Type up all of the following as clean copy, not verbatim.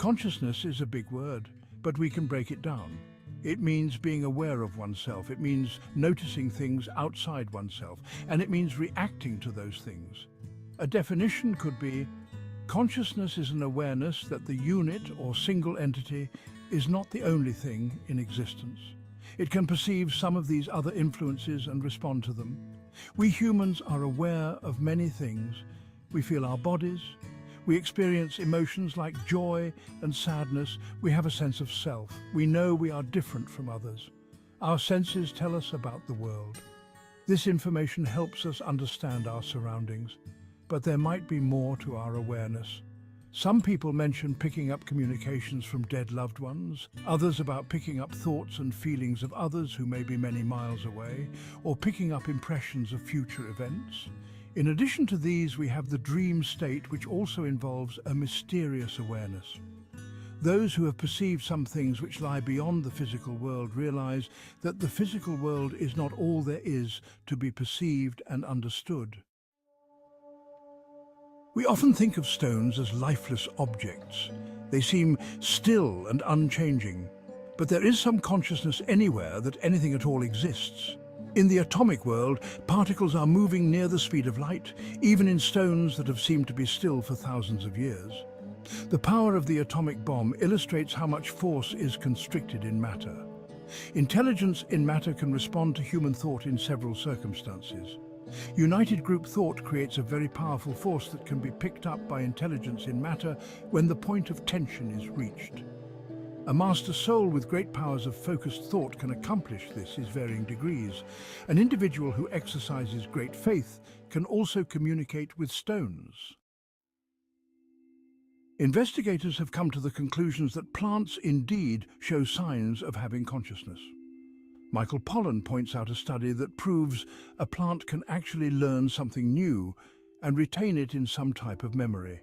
Consciousness is a big word, but we can break it down. It means being aware of oneself. It means noticing things outside oneself, and it means reacting to those things. A definition could be, consciousness is an awareness that the unit or single entity is not the only thing in existence. It can perceive some of these other influences and respond to them. We humans are aware of many things. We feel our bodies. We experience emotions like joy and sadness. We have a sense of self. We know we are different from others. Our senses tell us about the world. This information helps us understand our surroundings, but there might be more to our awareness. Some people mention picking up communications from dead loved ones, others about picking up thoughts and feelings of others who may be many miles away, or picking up impressions of future events. In addition to these, we have the dream state, which also involves a mysterious awareness. Those who have perceived some things which lie beyond the physical world realize that the physical world is not all there is to be perceived and understood. We often think of stones as lifeless objects. They seem still and unchanging, but there is some consciousness anywhere that anything at all exists. In the atomic world, particles are moving near the speed of light, even in stones that have seemed to be still for thousands of years. The power of the atomic bomb illustrates how much force is constricted in matter. Intelligence in matter can respond to human thought in several circumstances. United group thought creates a very powerful force that can be picked up by intelligence in matter when the point of tension is reached. A master soul with great powers of focused thought can accomplish this in varying degrees. An individual who exercises great faith can also communicate with stones. Investigators have come to the conclusions that plants indeed show signs of having consciousness. Michael Pollan points out a study that proves a plant can actually learn something new and retain it in some type of memory.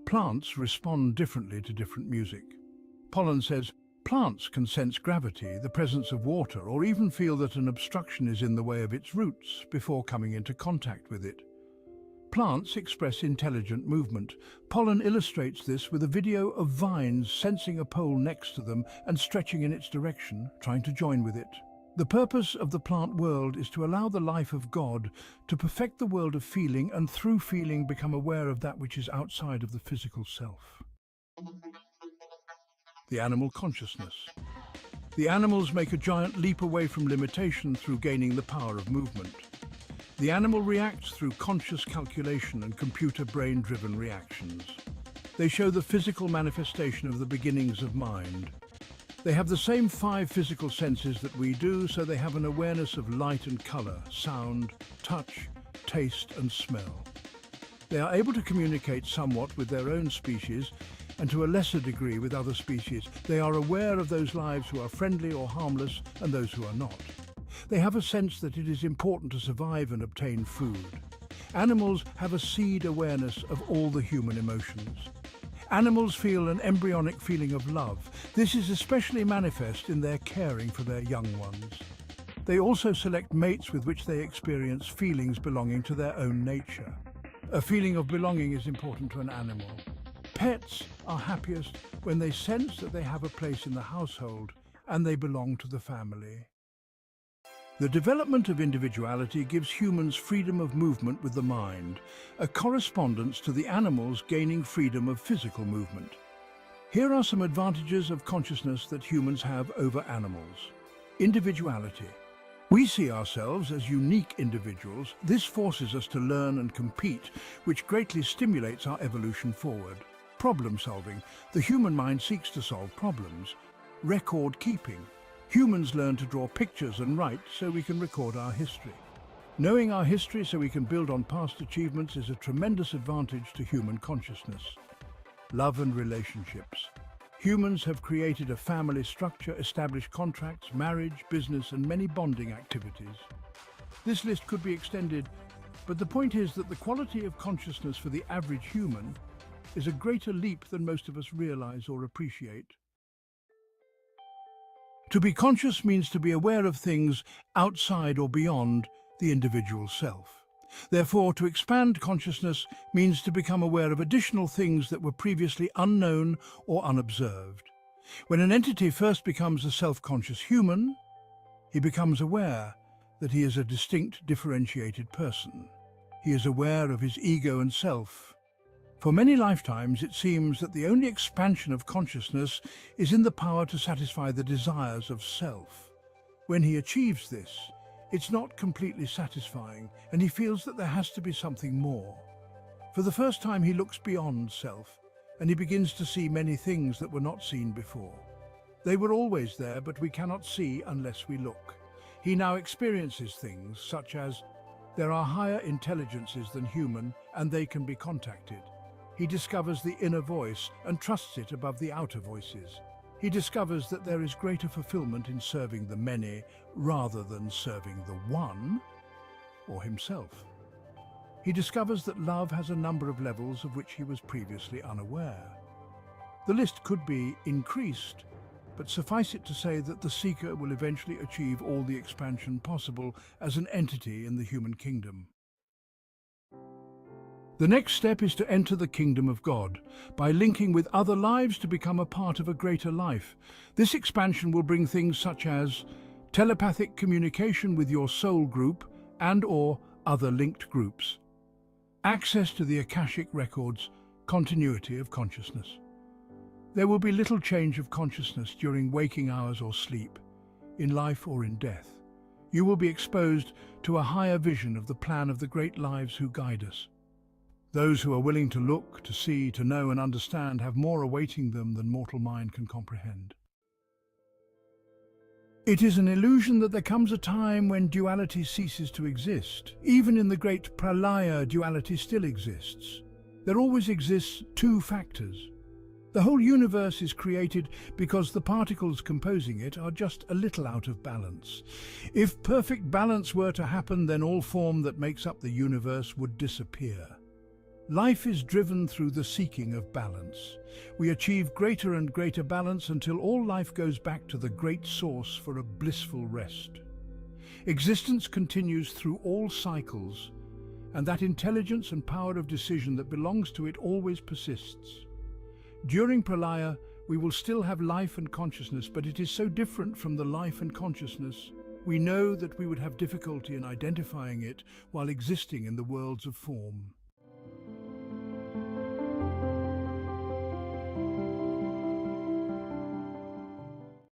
Plants respond differently to different music. Pollan says, plants can sense gravity, the presence of water, or even feel that an obstruction is in the way of its roots before coming into contact with it. Plants express intelligent movement. Pollan illustrates this with a video of vines sensing a pole next to them and stretching in its direction, trying to join with it. The purpose of the plant world is to allow the life of God to perfect the world of feeling, and through feeling become aware of that which is outside of the physical self. The animal consciousness. The animals make a giant leap away from limitation through gaining the power of movement. The animal reacts through conscious calculation and computer brain-driven reactions. They show the physical manifestation of the beginnings of mind. They have the same 5 physical senses that we do, so they have an awareness of light and color, sound, touch, taste and smell. They are able to communicate somewhat with their own species and to a lesser degree with other species. They are aware of those lives who are friendly or harmless and those who are not. They have a sense that it is important to survive and obtain food. Animals have a seed awareness of all the human emotions. Animals feel an embryonic feeling of love. This is especially manifest in their caring for their young ones. They also select mates with which they experience feelings belonging to their own nature. A feeling of belonging is important to an animal. Pets are happiest when they sense that they have a place in the household and they belong to the family. The development of individuality gives humans freedom of movement with the mind, a correspondence to the animals gaining freedom of physical movement. Here are some advantages of consciousness that humans have over animals. Individuality. We see ourselves as unique individuals. This forces us to learn and compete, which greatly stimulates our evolution forward. Problem solving. The human mind seeks to solve problems. Record keeping. Humans learn to draw pictures and write so we can record our history. Knowing our history so we can build on past achievements is a tremendous advantage to human consciousness. Love and relationships. Humans have created a family structure, established contracts, marriage, business, and many bonding activities. This list could be extended, but the point is that the quality of consciousness for the average human is a greater leap than most of us realize or appreciate. To be conscious means to be aware of things outside or beyond the individual self. Therefore, to expand consciousness means to become aware of additional things that were previously unknown or unobserved. When an entity first becomes a self-conscious human, he becomes aware that he is a distinct, differentiated person. He is aware of his ego and self. For many lifetimes, it seems that the only expansion of consciousness is in the power to satisfy the desires of self. When he achieves this, it's not completely satisfying, and he feels that there has to be something more. For the first time, he looks beyond self, and he begins to see many things that were not seen before. They were always there, but we cannot see unless we look. He now experiences things such as there are higher intelligences than human, and they can be contacted. He discovers the inner voice and trusts it above the outer voices. He discovers that there is greater fulfillment in serving the many rather than serving the one or himself. He discovers that love has a number of levels of which he was previously unaware. The list could be increased, but suffice it to say that the seeker will eventually achieve all the expansion possible as an entity in the human kingdom. The next step is to enter the kingdom of God by linking with other lives to become a part of a greater life. This expansion will bring things such as telepathic communication with your soul group and/or other linked groups, access to the Akashic records, continuity of consciousness. There will be little change of consciousness during waking hours or sleep, in life or in death. You will be exposed to a higher vision of the plan of the great lives who guide us. Those who are willing to look, to see, to know and understand have more awaiting them than mortal mind can comprehend. It is an illusion that there comes a time when duality ceases to exist. Even in the great pralaya, duality still exists. There always exists two factors. The whole universe is created because the particles composing it are just a little out of balance. If perfect balance were to happen, then all form that makes up the universe would disappear. Life is driven through the seeking of balance. We achieve greater and greater balance until all life goes back to the great source for a blissful rest. Existence continues through all cycles, and that intelligence and power of decision that belongs to it always persists. During Pralaya, we will still have life and consciousness, but it is so different from the life and consciousness. We know that we would have difficulty in identifying it while existing in the worlds of form.